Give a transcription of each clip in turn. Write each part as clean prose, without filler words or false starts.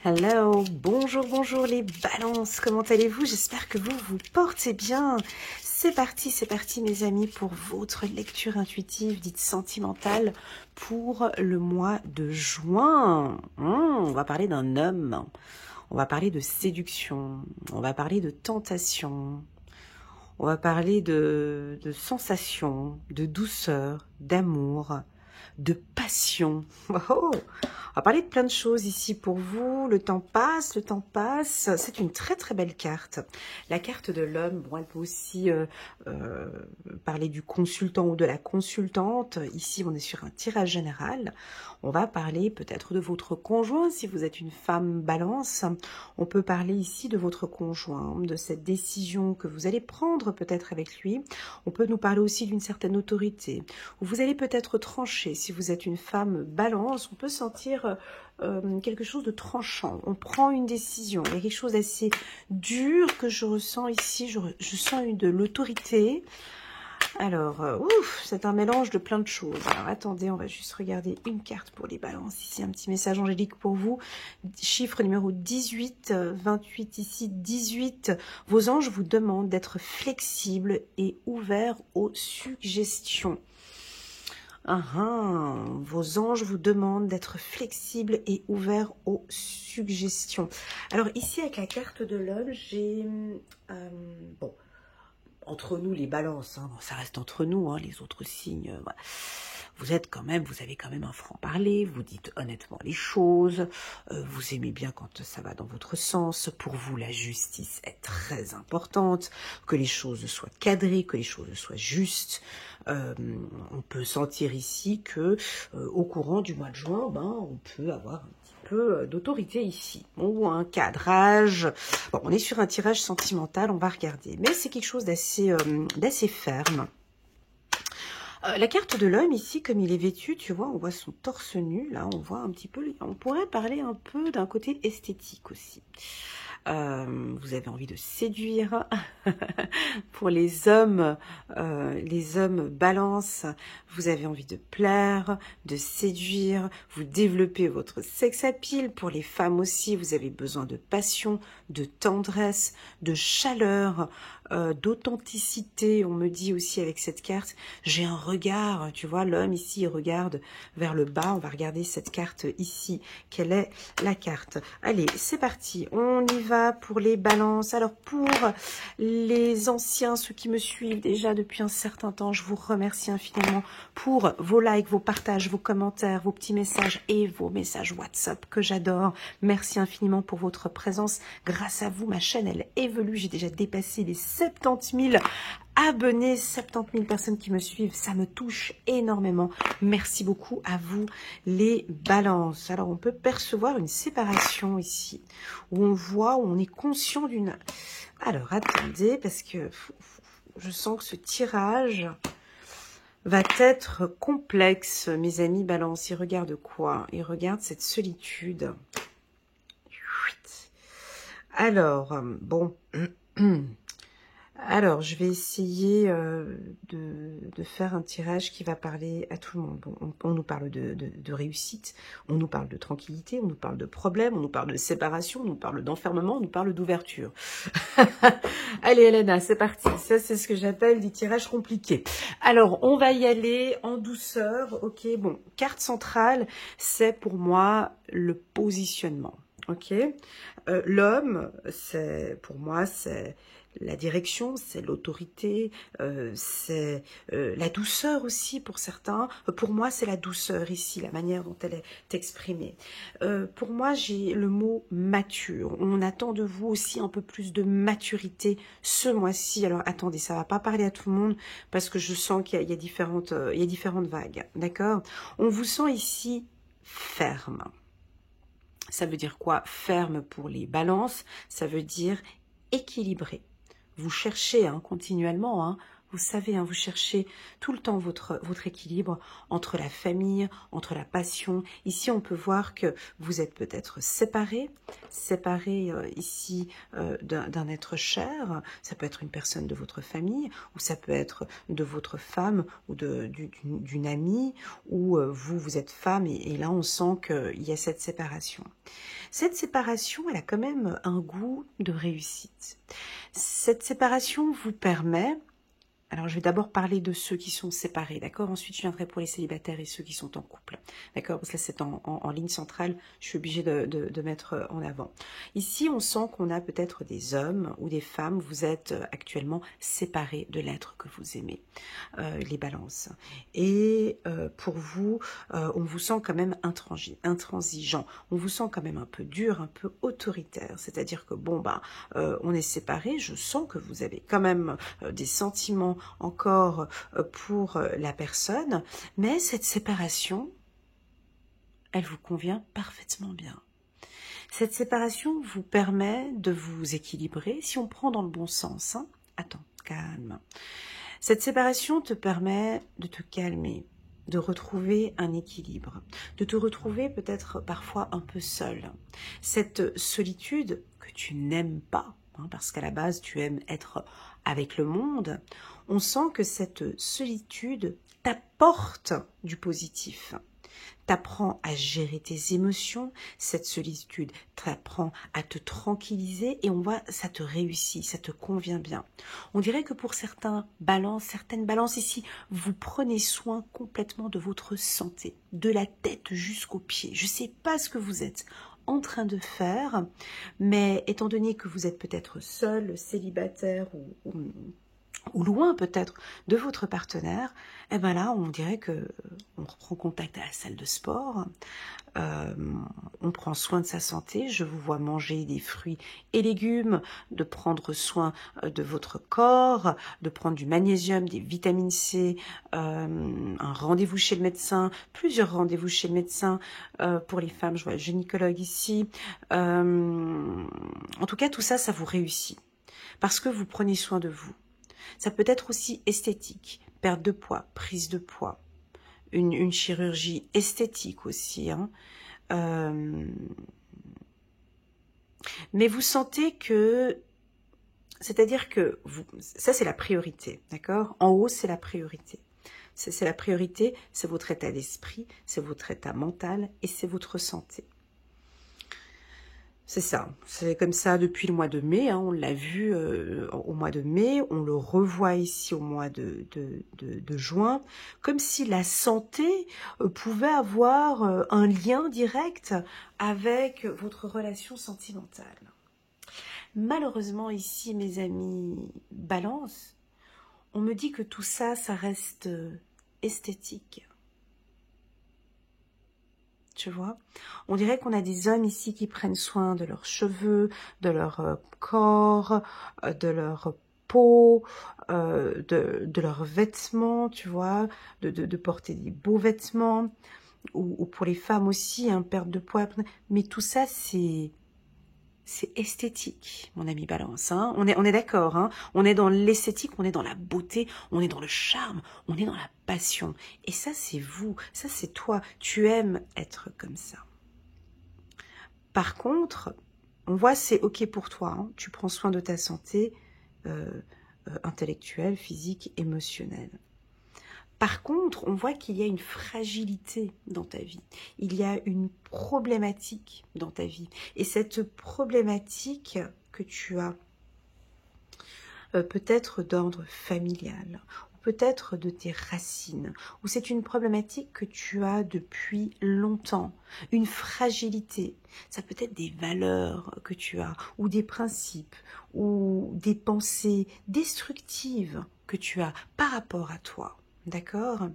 Hello, bonjour, bonjour les balances, comment allez-vous? J'espère que vous vous portez bien. C'est parti mes amis pour votre lecture intuitive dite sentimentale pour le mois de juin. On va parler d'un homme, on va parler de séduction, on va parler de tentation, on va parler de sensations, de douceur, d'amour, de passion. Oh, on va parler de plein de choses ici pour vous. Le temps passe, le temps passe. C'est une très très belle carte. La carte de l'homme, bon, elle peut aussi parler du consultant ou de la consultante. Ici, on est sur un tirage général. On va parler peut-être de votre conjoint. Si vous êtes une femme balance, on peut parler ici de votre conjoint, de cette décision que vous allez prendre peut-être avec lui. On peut nous parler aussi d'une certaine autorité. Vous allez peut-être trancher. Si vous êtes une femme balance, on peut sentir quelque chose de tranchant. On prend une décision. Il y a quelque chose d'assez dur que je ressens ici. Je sens de l'autorité. Alors, c'est un mélange de plein de choses. Alors, attendez, on va juste regarder une carte pour les balances. Ici, un petit message angélique pour vous. Chiffre numéro 18, 28 ici, 18. Vos anges vous demandent d'être flexible et ouvert aux suggestions. Vos anges vous demandent d'être flexible et ouvert aux suggestions. Alors ici avec la carte de l'homme, j'ai bon, entre nous les balances, bon, ça reste entre nous, les autres signes. Voilà. Vous avez quand même un franc-parler, vous dites honnêtement les choses, vous aimez bien quand ça va dans votre sens. Pour vous, la justice est très importante, que les choses soient cadrées, que les choses soient justes. On peut sentir ici que au courant du mois de juin, on peut avoir un petit peu d'autorité ici, ou un cadrage. Bon, on est sur un tirage sentimental, on va regarder, mais c'est quelque chose d'assez ferme. La carte de l'homme ici, comme il est vêtu, tu vois, on voit son torse nu, là on voit un petit peu, on pourrait parler un peu d'un côté esthétique aussi. Vous avez envie de séduire. Pour les hommes balance, vous avez envie de plaire, de séduire, vous développez votre sex appeal. Pour les femmes aussi, vous avez besoin de passion, de tendresse, de chaleur, d'authenticité. On me dit aussi avec cette carte, j'ai un regard, tu vois, l'homme ici il regarde vers le bas. On va regarder cette carte ici. Quelle est la carte? Allez, c'est parti, on y va pour les balances. Alors pour les anciens, ceux qui me suivent déjà depuis un certain temps, je vous remercie infiniment pour vos likes, vos partages, vos commentaires, vos petits messages et vos messages WhatsApp que j'adore. Merci infiniment pour votre présence. Grâce à vous, ma chaîne, elle évolue. J'ai déjà dépassé les 70 000 abonnés, 70 000 personnes qui me suivent. Ça me touche énormément. Merci beaucoup à vous, les balances. Alors, on peut percevoir une séparation ici, où on voit, où on est conscient d'une... Alors, attendez, parce que je sens que ce tirage va être complexe, mes amis balance. Ils regardent quoi? Ils regardent cette solitude. Alors, bon... Alors, je vais essayer de faire un tirage qui va parler à tout le monde. Bon, on nous parle de réussite, on nous parle de tranquillité, on nous parle de problèmes, on nous parle de séparation, on nous parle d'enfermement, on nous parle d'ouverture. Allez, Elena, c'est parti. Ça, c'est ce que j'appelle des tirages compliqués. Alors, on va y aller en douceur. Ok, bon, carte centrale, c'est pour moi le positionnement. Ok, l'homme, c'est pour moi, c'est la direction, c'est l'autorité, c'est la douceur aussi pour certains. Pour moi, c'est la douceur ici, la manière dont elle est exprimée. Pour moi, j'ai le mot mature. On attend de vous aussi un peu plus de maturité ce mois-ci. Alors, attendez, ça va pas parler à tout le monde parce que je sens qu'il y a différentes vagues, d'accord? On vous sent ici ferme. Ça veut dire quoi? Ferme pour les balances, ça veut dire équilibré. Vous cherchez continuellement, Vous savez, hein, vous cherchez tout le temps votre équilibre entre la famille, entre la passion. Ici, on peut voir que vous êtes peut-être séparés ici d'un être cher. Ça peut être une personne de votre famille, ou ça peut être de votre femme, ou d'une amie, ou vous êtes femme, et là, on sent qu'il y a cette séparation. Cette séparation, elle a quand même un goût de réussite. Cette séparation vous permet... Alors, je vais d'abord parler de ceux qui sont séparés, d'accord? Ensuite, je viendrai pour les célibataires et ceux qui sont en couple, d'accord? Parce que là, c'est en ligne centrale, je suis obligée de mettre en avant. Ici, on sent qu'on a peut-être des hommes ou des femmes, vous êtes actuellement séparés de l'être que vous aimez, les balances. Et pour vous, on vous sent quand même intransigeant, on vous sent quand même un peu dur, un peu autoritaire. C'est-à-dire que, bon, on est séparés, je sens que vous avez quand même des sentiments encore pour la personne, mais cette séparation, elle vous convient parfaitement bien. Cette séparation vous permet de vous équilibrer, si on prend dans le bon sens. Hein. Attends, calme. Cette séparation te permet de te calmer, de retrouver un équilibre, de te retrouver peut-être parfois un peu seul. Cette solitude que tu n'aimes pas, hein, parce qu'à la base tu aimes être avec le monde, on sent que cette solitude t'apporte du positif. T'apprend à gérer tes émotions, cette solitude t'apprend à te tranquilliser et on voit, ça te réussit, ça te convient bien. On dirait que pour certaines balances ici, vous prenez soin complètement de votre santé, de la tête jusqu'aux pieds. Je ne sais pas ce que vous êtes en train de faire, mais étant donné que vous êtes peut-être seul, célibataire ou loin peut-être de votre partenaire, eh ben là, on dirait que on reprend contact à la salle de sport, on prend soin de sa santé, je vous vois manger des fruits et légumes, de prendre soin de votre corps, de prendre du magnésium, des vitamines C, un rendez-vous chez le médecin, plusieurs rendez-vous chez le médecin, pour les femmes, je vois le gynécologue ici, en tout cas tout ça, ça vous réussit, parce que vous prenez soin de vous. Ça peut être aussi esthétique, perte de poids, prise de poids, une chirurgie esthétique aussi. Hein. Mais vous sentez que, c'est-à-dire que, ça c'est la priorité, d'accord? En haut c'est la priorité. C'est la priorité, c'est votre état d'esprit, c'est votre état mental et c'est votre santé. C'est ça, c'est comme ça depuis le mois de mai, hein, on l'a vu au mois de mai, on le revoit ici au mois de juin, comme si la santé pouvait avoir un lien direct avec votre relation sentimentale. Malheureusement ici, mes amis Balance, on me dit que tout ça, ça reste esthétique. Tu vois, on dirait qu'on a des hommes ici qui prennent soin de leurs cheveux, de leur corps, de leur peau, de leurs vêtements, tu vois, de porter des beaux vêtements, ou pour les femmes aussi, hein, perte de poids, mais tout ça c'est esthétique, mon ami Balance. Hein. On est d'accord, hein. On est dans l'esthétique, on est dans la beauté, on est dans le charme, on est dans la passion. Et ça, c'est vous, ça, c'est toi. Tu aimes être comme ça. Par contre, on voit, c'est OK pour toi. Hein. Tu prends soin de ta santé intellectuelle, physique, émotionnelle. Par contre, on voit qu'il y a une fragilité dans ta vie. Il y a une problématique dans ta vie. Et cette problématique que tu as, peut-être d'ordre familial, ou peut-être de tes racines, ou c'est une problématique que tu as depuis longtemps, une fragilité. Ça peut être des valeurs que tu as, ou des principes, ou des pensées destructives que tu as par rapport à toi. D'accord?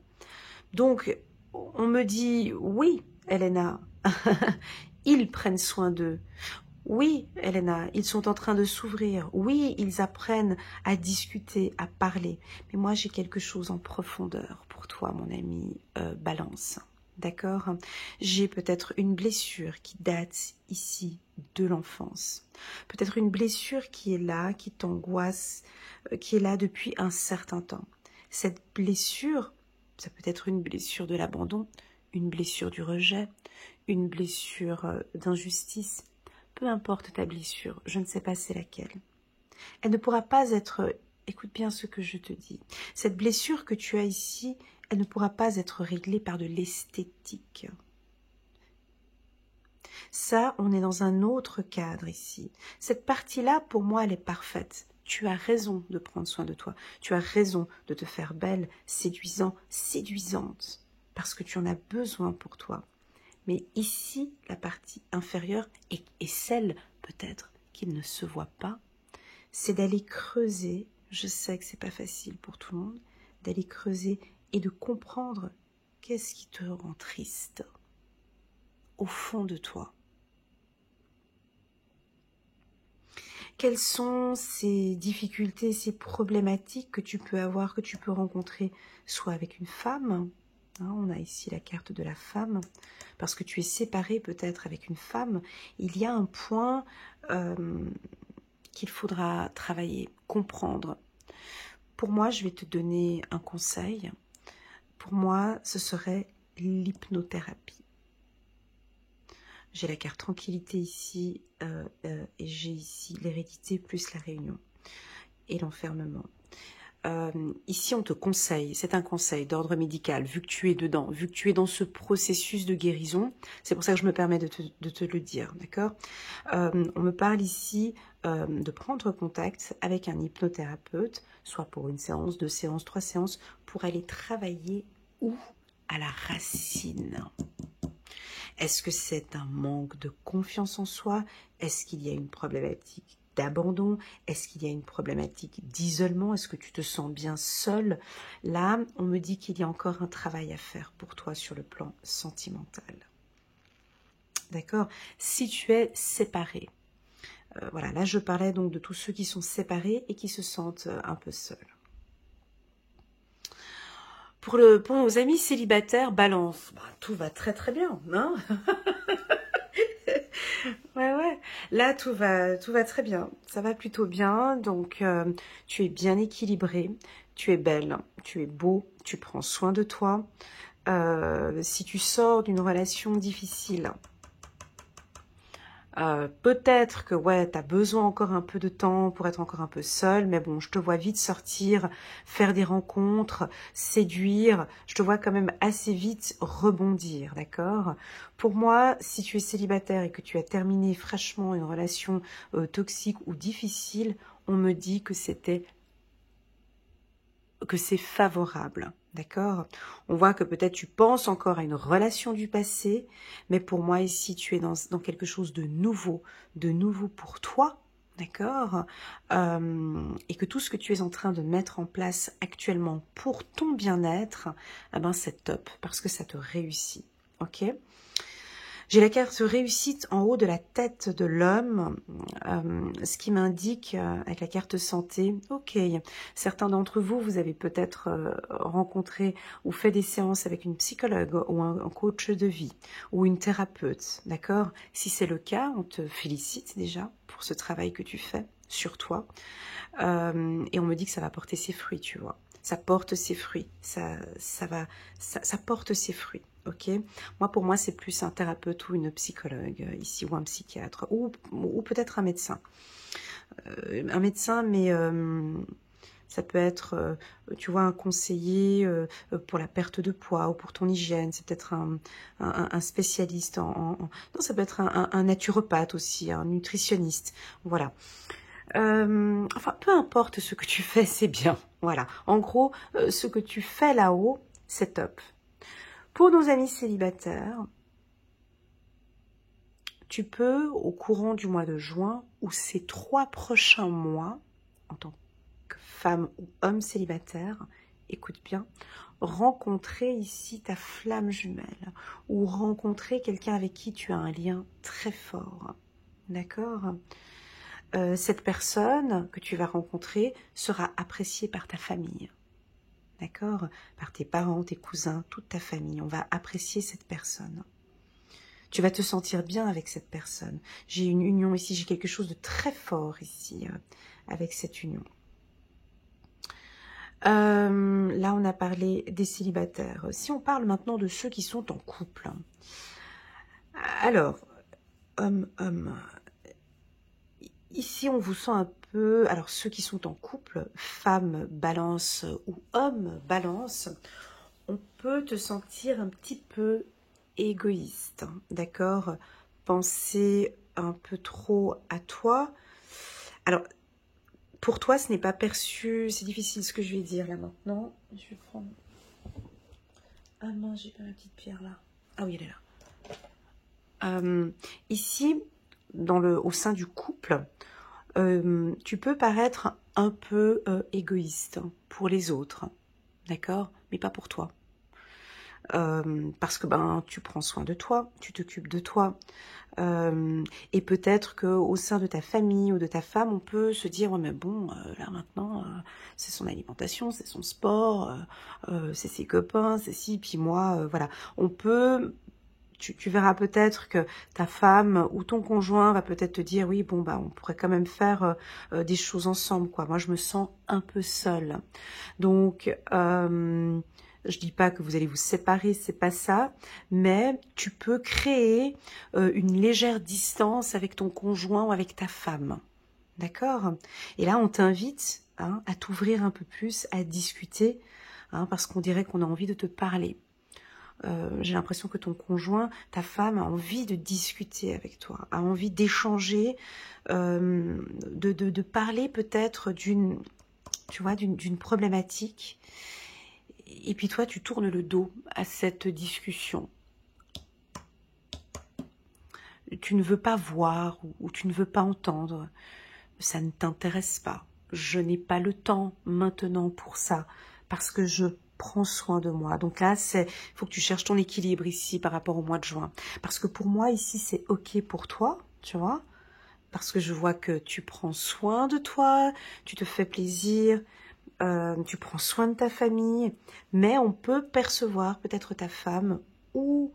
Donc, on me dit, oui, Elena, ils prennent soin d'eux. Oui, Elena, ils sont en train de s'ouvrir. Oui, ils apprennent à discuter, à parler. Mais moi, j'ai quelque chose en profondeur pour toi, mon ami Balance. d'accord? J'ai peut-être une blessure qui date ici de l'enfance. Peut-être une blessure qui est là, qui t'angoisse, qui est là depuis un certain temps. Cette blessure, ça peut être une blessure de l'abandon, une blessure du rejet, une blessure d'injustice. Peu importe ta blessure, je ne sais pas c'est laquelle. Elle ne pourra pas être, écoute bien ce que je te dis, cette blessure que tu as ici, elle ne pourra pas être réglée par de l'esthétique. Ça, on est dans un autre cadre ici. Cette partie-là, pour moi, elle est parfaite. Tu as raison de prendre soin de toi. Tu as raison de te faire belle, séduisant, séduisante, parce que tu en as besoin pour toi. Mais ici, la partie inférieure, et celle peut-être qui ne se voit pas, c'est d'aller creuser, je sais que c'est pas facile pour tout le monde, d'aller creuser et de comprendre qu'est-ce qui te rend triste au fond de toi. Quelles sont ces difficultés, ces problématiques que tu peux avoir, que tu peux rencontrer, soit avec une femme, hein, on a ici la carte de la femme, parce que tu es séparé peut-être avec une femme, il y a un point qu'il faudra travailler, comprendre. Pour moi, je vais te donner un conseil. Pour moi, ce serait l'hypnothérapie. J'ai la carte tranquillité ici et j'ai ici l'hérédité plus la réunion et l'enfermement. Ici, on te conseille, c'est un conseil d'ordre médical, vu que tu es dedans, vu que tu es dans ce processus de guérison, c'est pour ça que je me permets de te le dire, d'accord? On me parle ici de prendre contact avec un hypnothérapeute, soit pour une séance, 2 séances, 3 séances, pour aller travailler où? À la racine. Est-ce que c'est un manque de confiance en soi? Est-ce qu'il y a une problématique d'abandon? Est-ce qu'il y a une problématique d'isolement? Est-ce que tu te sens bien seul? Là, on me dit qu'il y a encore un travail à faire pour toi sur le plan sentimental. D'accord? Si tu es séparé, voilà, là je parlais donc de tous ceux qui sont séparés et qui se sentent un peu seuls. Pour nos amis célibataires, balance, bah, tout va très très bien, hein? Ouais. Là, tout va très bien. Ça va plutôt bien. Donc, tu es bien équilibré. Tu es belle. Tu es beau. Tu prends soin de toi. Si tu sors d'une relation difficile, peut-être que ouais, tu as besoin encore un peu de temps pour être encore un peu seule, mais bon, je te vois vite sortir, faire des rencontres, séduire, je te vois quand même assez vite rebondir, d'accord? Pour moi, si tu es célibataire et que tu as terminé fraîchement une relation toxique ou difficile, on me dit que c'est favorable, d'accord? On voit que peut-être tu penses encore à une relation du passé, mais pour moi ici tu es dans quelque chose de nouveau pour toi, d'accord? Et que tout ce que tu es en train de mettre en place actuellement pour ton bien-être, eh ben c'est top, parce que ça te réussit, ok? J'ai la carte réussite en haut de la tête de l'homme, ce qui m'indique avec la carte santé, ok, certains d'entre vous, vous avez peut-être rencontré ou fait des séances avec une psychologue ou un coach de vie ou une thérapeute, d'accord? Si c'est le cas, on te félicite déjà pour ce travail que tu fais sur toi et on me dit que ça va porter ses fruits, tu vois. Ça porte ses fruits, ça porte ses fruits. Ok, pour moi, c'est plus un thérapeute ou une psychologue ici, ou un psychiatre, ou peut-être un médecin. Mais ça peut être, tu vois, un conseiller pour la perte de poids ou pour ton hygiène. C'est peut-être un spécialiste non, ça peut être un naturopathe aussi, un nutritionniste. Voilà. Enfin, peu importe ce que tu fais, c'est bien. Voilà. En gros, ce que tu fais là-haut, c'est top. Pour nos amis célibataires, tu peux, au courant du mois de juin ou ces 3 prochains mois, en tant que femme ou homme célibataire, écoute bien, rencontrer ici ta flamme jumelle ou rencontrer quelqu'un avec qui tu as un lien très fort. D'accord ? Cette personne que tu vas rencontrer sera appréciée par ta famille. d'accord? Par tes parents, tes cousins, toute ta famille. On va apprécier cette personne. Tu vas te sentir bien avec cette personne. J'ai une union ici, j'ai quelque chose de très fort ici, avec cette union. Là, on a parlé des célibataires. Si on parle maintenant de ceux qui sont en couple. Alors, ici, on vous sent un peu... Alors, ceux qui sont en couple, femme, balance ou homme, balance, on peut te sentir un petit peu égoïste, d'accord? Penser un peu trop à toi. Alors, pour toi, ce n'est pas perçu... C'est difficile ce que je vais dire là maintenant. Je vais prendre... Ah mince, j'ai pas ma petite pierre là. Ah oui, elle est là. Ici, au sein du couple, tu peux paraître un peu égoïste pour les autres, d'accord? Mais pas pour toi. Parce que tu prends soin de toi, tu t'occupes de toi. Et peut-être qu'au sein de ta famille ou de ta femme, on peut se dire, ouais, mais bon, là maintenant, c'est son alimentation, c'est son sport, c'est ses copains, c'est ci, puis moi, voilà. On peut... Tu verras peut-être que ta femme ou ton conjoint va peut-être te dire, oui, bon, on pourrait quand même faire des choses ensemble, quoi. Moi, je me sens un peu seule. Donc, je dis pas que vous allez vous séparer, c'est pas ça, mais tu peux créer une légère distance avec ton conjoint ou avec ta femme. D'accord? Et là, on t'invite à t'ouvrir un peu plus, à discuter, parce qu'on dirait qu'on a envie de te parler. J'ai l'impression que ton conjoint, ta femme a envie de discuter avec toi, a envie d'échanger, de parler peut-être d'une problématique. Et puis toi, tu tournes le dos à cette discussion. Tu ne veux pas voir ou tu ne veux pas entendre. Ça ne t'intéresse pas. Je n'ai pas le temps maintenant pour ça parce que je prends soin de moi. Donc là, il faut que tu cherches ton équilibre ici par rapport au mois de juin. Parce que pour moi, ici, c'est OK pour toi, tu vois. Parce que je vois que tu prends soin de toi, tu te fais plaisir, tu prends soin de ta famille. Mais on peut percevoir, peut-être ta femme ou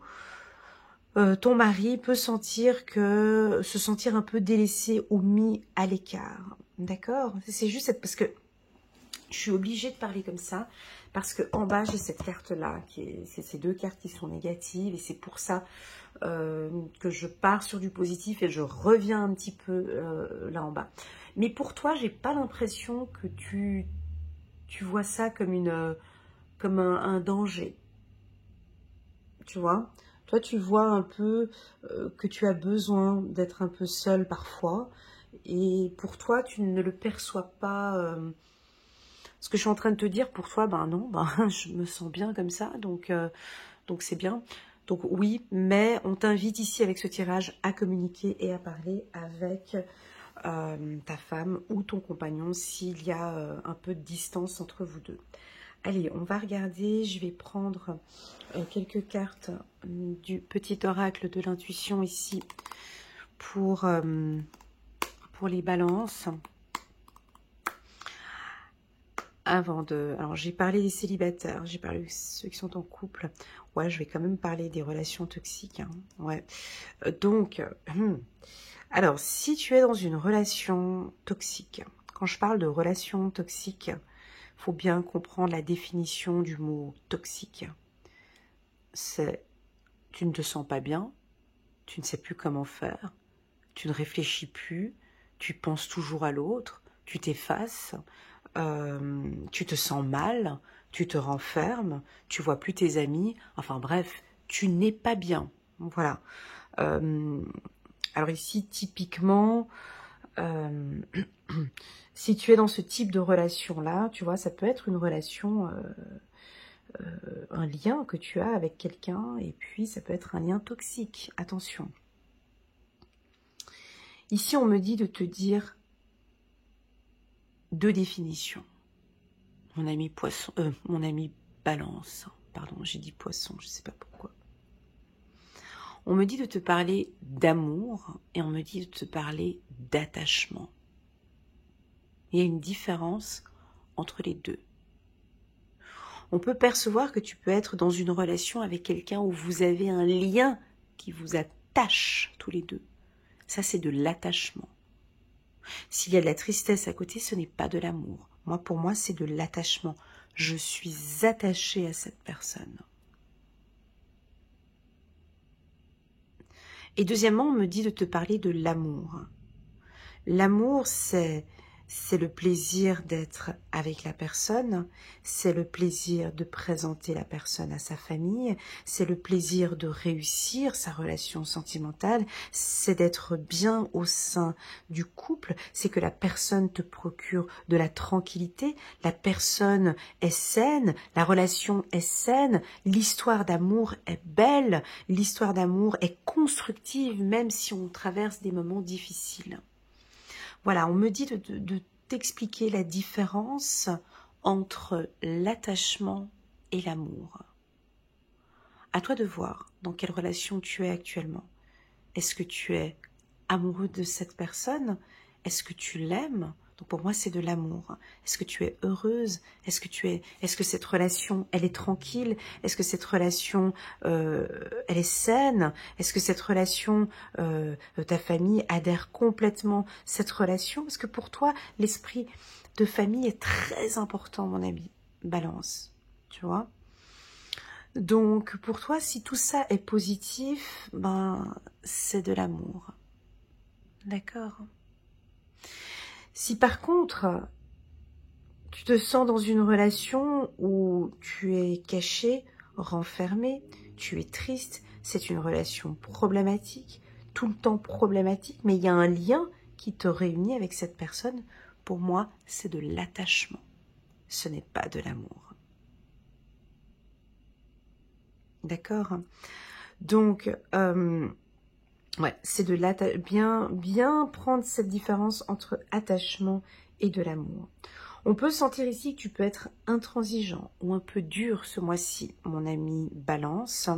ton mari peut se sentir un peu délaissé ou mis à l'écart. D'accord? C'est juste parce que je suis obligée de parler comme ça, parce que en bas, j'ai cette carte-là, c'est ces deux cartes qui sont négatives, et c'est pour ça que je pars sur du positif et je reviens un petit peu là en bas. Mais pour toi, j'ai pas l'impression que tu vois ça comme un danger. Tu vois? Toi, tu vois un peu que tu as besoin d'être un peu seule parfois. Et pour toi, tu ne le perçois pas. Ce que je suis en train de te dire, pour toi, non, je me sens bien comme ça. Donc c'est bien. Donc oui, mais on t'invite ici avec ce tirage à communiquer et à parler avec ta femme ou ton compagnon s'il y a un peu de distance entre vous deux. Allez, on va regarder, je vais prendre quelques cartes du petit oracle de l'intuition ici pour les balances. Alors, j'ai parlé des célibataires, j'ai parlé de ceux qui sont en couple. Ouais, je vais quand même parler des relations toxiques. Ouais. Alors, si tu es dans une relation toxique, quand je parle de relation toxique, faut bien comprendre la définition du mot toxique. C'est tu ne te sens pas bien, tu ne sais plus comment faire, tu ne réfléchis plus, tu penses toujours à l'autre, tu t'effaces, tu te sens mal, tu te renfermes, tu vois plus tes amis, enfin bref, tu n'es pas bien. Voilà. Alors ici, typiquement, si tu es dans ce type de relation-là, tu vois, ça peut être une relation, un lien que tu as avec quelqu'un, et puis ça peut être un lien toxique. Attention. Ici, on me dit de te dire deux définitions. Mon ami poisson, mon ami balance, pardon, j'ai dit poisson, je ne sais pas pourquoi. On me dit de te parler d'amour et on me dit de te parler d'attachement. Il y a une différence entre les deux. On peut percevoir que tu peux être dans une relation avec quelqu'un où vous avez un lien qui vous attache tous les deux. Ça, c'est de l'attachement. S'il y a de la tristesse à côté, ce n'est pas de l'amour. Moi, pour moi, c'est de l'attachement. Je suis attachée à cette personne. Et deuxièmement, on me dit de te parler de l'amour. L'amour, c'est le plaisir d'être avec la personne, c'est le plaisir de présenter la personne à sa famille, c'est le plaisir de réussir sa relation sentimentale, c'est d'être bien au sein du couple, c'est que la personne te procure de la tranquillité, la personne est saine, la relation est saine, l'histoire d'amour est belle, l'histoire d'amour est constructive même si on traverse des moments difficiles. Voilà, on me dit de t'expliquer la différence entre l'attachement et l'amour. À toi de voir dans quelle relation tu es actuellement. Est-ce que tu es amoureux de cette personne? Est-ce que tu l'aimes? Donc pour moi, c'est de l'amour. Est-ce que tu es heureuse? Est-ce que cette relation, elle est tranquille? Est-ce que cette relation, elle est saine? Est-ce que cette relation, ta famille adhère complètement à cette relation? Parce que pour toi, l'esprit de famille est très important, mon ami. Balance, tu vois? Donc pour toi, si tout ça est positif, ben c'est de l'amour. D'accord? Si par contre, tu te sens dans une relation où tu es caché, renfermé, tu es triste, c'est une relation problématique, tout le temps problématique, mais il y a un lien qui te réunit avec cette personne, pour moi, c'est de l'attachement. Ce n'est pas de l'amour. D'accord? Donc, ouais, c'est de bien prendre cette différence entre attachement et de l'amour. On peut sentir ici que tu peux être intransigeant ou un peu dur ce mois-ci, mon ami Balance.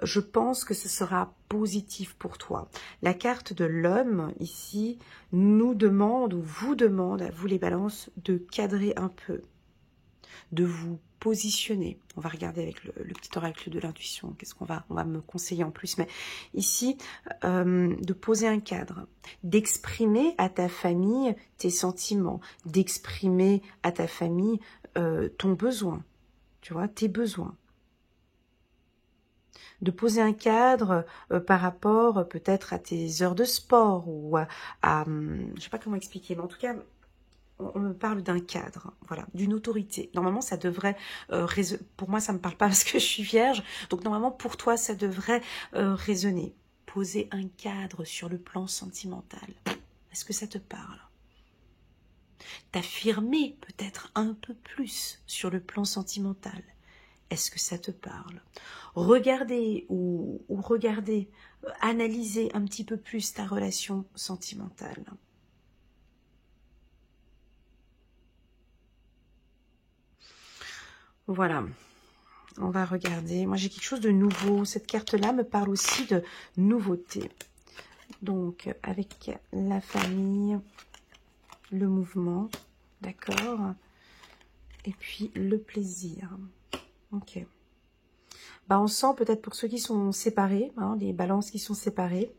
Je pense que ce sera positif pour toi. La carte de l'homme ici nous demande ou vous demande à vous les Balances de cadrer un peu, de vous positionner. On va regarder avec le petit oracle de l'intuition, qu'est-ce qu'on va me conseiller en plus. Mais ici, de poser un cadre, d'exprimer à ta famille tes sentiments, d'exprimer à ta famille ton besoin, tu vois, tes besoins. De poser un cadre par rapport peut-être à tes heures de sport ou je sais pas comment expliquer, mais en tout cas, on me parle d'un cadre, voilà, d'une autorité. Normalement, ça devrait, pour moi, ça ne me parle pas parce que je suis vierge, donc normalement, pour toi, ça devrait résonner. Poser un cadre sur le plan sentimental. Est-ce que ça te parle? T'affirmer peut-être un peu plus sur le plan sentimental. Est-ce que ça te parle? Regarder ou regarder, analyser un petit peu plus ta relation sentimentale. Voilà, on va regarder. Moi, j'ai quelque chose de nouveau. Cette carte-là me parle aussi de nouveauté. Donc, avec la famille, le mouvement, d'accord? Et puis, le plaisir. Ok. Bah, on sent peut-être pour ceux qui sont séparés, hein, les balances qui sont séparées.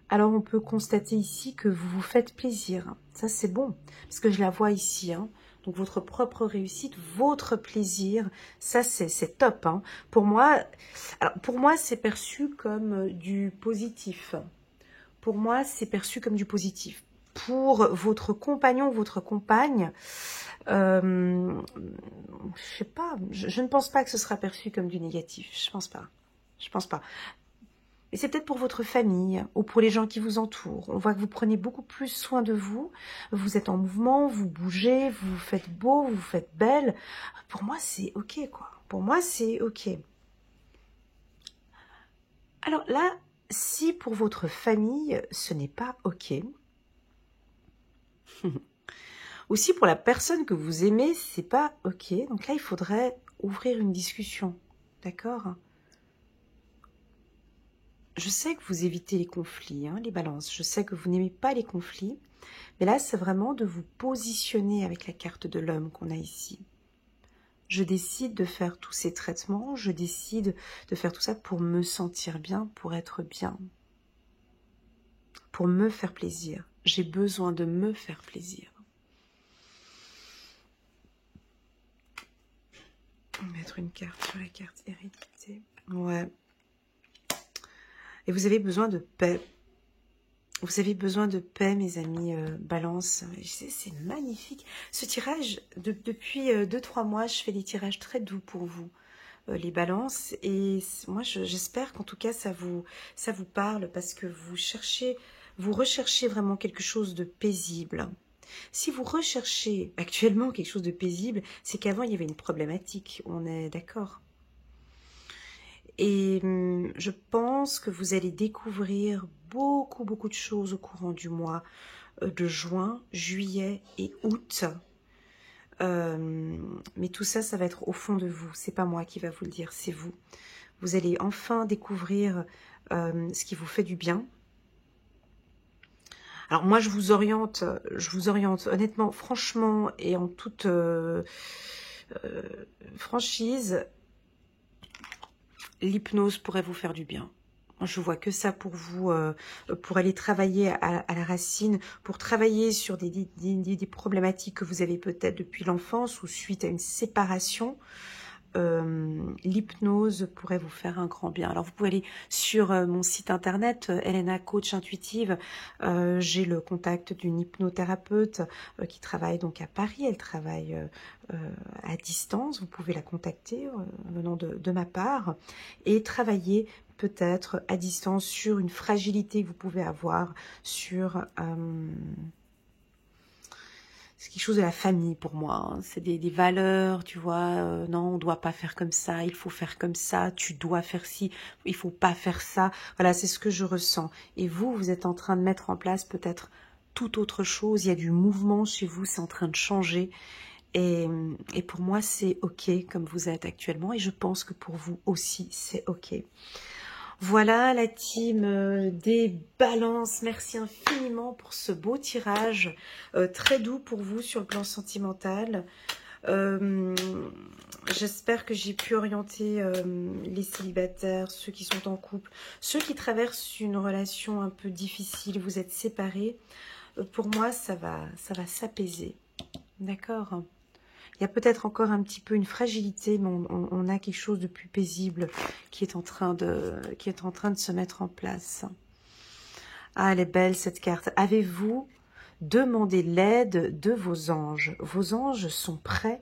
Alors, on peut constater ici que vous vous faites plaisir. Ça, c'est bon, parce que je la vois ici, hein. Donc, votre propre réussite, votre plaisir, ça, c'est top. Hein. Pour moi, c'est perçu comme du positif. Pour moi, c'est perçu comme du positif. Pour votre compagnon, votre compagne, je sais pas, je ne pense pas que ce sera perçu comme du négatif. Je pense pas. Je pense pas. Et c'est peut-être pour votre famille ou pour les gens qui vous entourent. On voit que vous prenez beaucoup plus soin de vous. Vous êtes en mouvement, vous bougez, vous vous faites beau, vous vous faites belle. Pour moi, c'est ok, quoi. Pour moi, c'est ok. Alors là, si pour votre famille, ce n'est pas ok, ou si pour la personne que vous aimez, c'est pas ok, donc là, il faudrait ouvrir une discussion, d'accord ? Je sais que vous évitez les conflits, hein, les balances. Je sais que vous n'aimez pas les conflits. Mais là, c'est vraiment de vous positionner avec la carte de l'homme qu'on a ici. Je décide de faire tous ces traitements, je décide de faire tout ça pour me sentir bien, pour être bien, pour me faire plaisir. J'ai besoin de me faire plaisir. On va mettre une carte sur la carte hérédité. Ouais. Et vous avez besoin de paix. Vous avez besoin de paix, mes amis Balance. C'est magnifique. Ce tirage, depuis 2-3 mois, je fais des tirages très doux pour vous, les Balances. Et moi, j'espère qu'en tout cas, ça vous parle parce que vous recherchez vraiment quelque chose de paisible. Si vous recherchez actuellement quelque chose de paisible, c'est qu'avant, il y avait une problématique. On est d'accord ? Et je pense que vous allez découvrir beaucoup de choses au courant du mois de juin, juillet et août. Mais tout ça, ça va être au fond de vous. C'est pas moi qui va vous le dire, c'est vous. Vous allez enfin découvrir ce qui vous fait du bien. Alors moi, je vous oriente honnêtement, franchement et en toute franchise. L'hypnose pourrait vous faire du bien. Je vois que ça pour vous, pour aller travailler à la racine, pour travailler sur des problématiques que vous avez peut-être depuis l'enfance ou suite à une séparation. L'hypnose pourrait vous faire un grand bien. Alors vous pouvez aller sur mon site internet Elena Coach Intuitive. J'ai le contact d'une hypnothérapeute qui travaille donc à Paris. Elle travaille à distance. Vous pouvez la contacter venant de ma part et travailler peut-être à distance sur une fragilité que vous pouvez avoir sur c'est quelque chose de la famille pour moi, hein. C'est des valeurs, tu vois, non, on doit pas faire comme ça, il faut faire comme ça, tu dois faire ci, il faut pas faire ça. Voilà, c'est ce que je ressens. Et vous êtes en train de mettre en place peut-être toute autre chose, il y a du mouvement chez vous, c'est en train de changer. Et pour moi, c'est OK comme vous êtes actuellement, et je pense que pour vous aussi, c'est OK. Voilà la team des Balances, merci infiniment pour ce beau tirage, très doux pour vous sur le plan sentimental. J'espère que j'ai pu orienter les célibataires, ceux qui sont en couple, ceux qui traversent une relation un peu difficile, vous êtes séparés. Pour moi, ça va s'apaiser, d'accord ? Il y a peut-être encore un petit peu une fragilité, mais on a quelque chose de plus paisible qui est en train de se mettre en place. Ah, elle est belle cette carte. Avez-vous demandé l'aide de vos anges? Vos anges sont prêts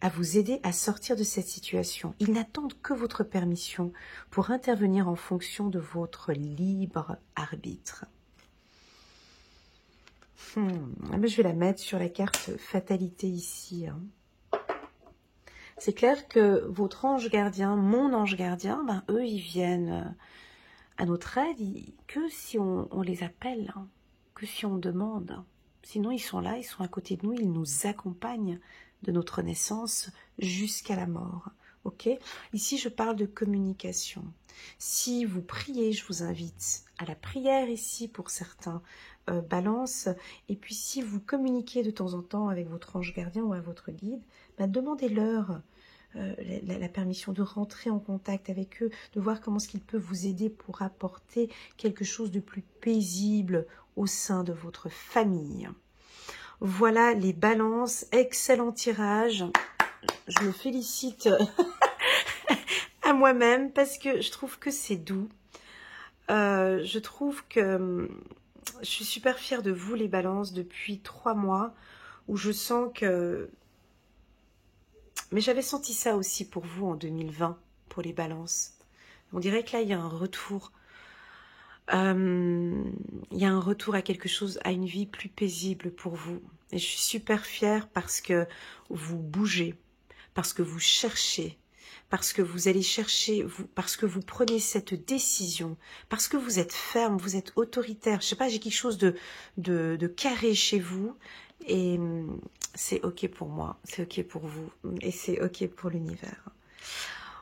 à vous aider à sortir de cette situation. Ils n'attendent que votre permission pour intervenir en fonction de votre libre arbitre. Je vais la mettre sur la carte fatalité ici. C'est clair que votre ange gardien, mon ange gardien, eux, ils viennent à notre aide que si on les appelle, que si on demande. Sinon, ils sont là, ils sont à côté de nous, ils nous accompagnent de notre naissance jusqu'à la mort. Ok ? Ici, je parle de communication. Si vous priez, je vous invite à la prière ici pour certains Balances. Et puis, si vous communiquez de temps en temps avec votre ange gardien ou à votre guide, demandez-leur la permission de rentrer en contact avec eux, de voir comment est-ce qu'ils peuvent vous aider pour apporter quelque chose de plus paisible au sein de votre famille. Voilà les Balances, excellent tirage. Je me félicite à moi-même parce que je trouve que c'est doux. Je trouve que je suis super fière de vous les Balances depuis 3 mois où je sens que... Mais j'avais senti ça aussi pour vous en 2020, pour les Balances. On dirait que là, il y a un retour. Il y a un retour à quelque chose, à une vie plus paisible pour vous. Et je suis super fière parce que vous bougez, parce que vous cherchez, parce que vous allez chercher, parce que vous prenez cette décision, parce que vous êtes ferme, vous êtes autoritaire. Je sais pas, j'ai quelque chose de carré chez vous. Et c'est OK pour moi, c'est OK pour vous, et c'est OK pour l'univers.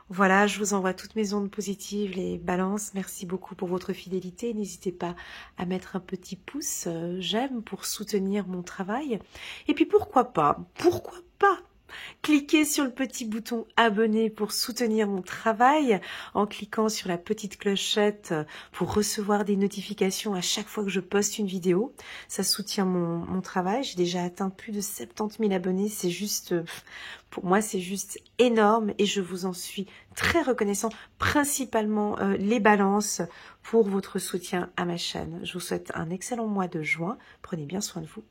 Voilà, je vous envoie toutes mes ondes positives, les Balances. Merci beaucoup pour votre fidélité. N'hésitez pas à mettre un petit pouce j'aime pour soutenir mon travail. Et puis pourquoi pas cliquez sur le petit bouton abonner pour soutenir mon travail, en cliquant sur la petite clochette pour recevoir des notifications à chaque fois que je poste une vidéo. Ça soutient mon travail. J'ai déjà atteint plus de 70 000 abonnés. C'est juste, pour moi, c'est juste énorme et je vous en suis très reconnaissant, principalement les balances pour votre soutien à ma chaîne. Je vous souhaite un excellent mois de juin. Prenez bien soin de vous.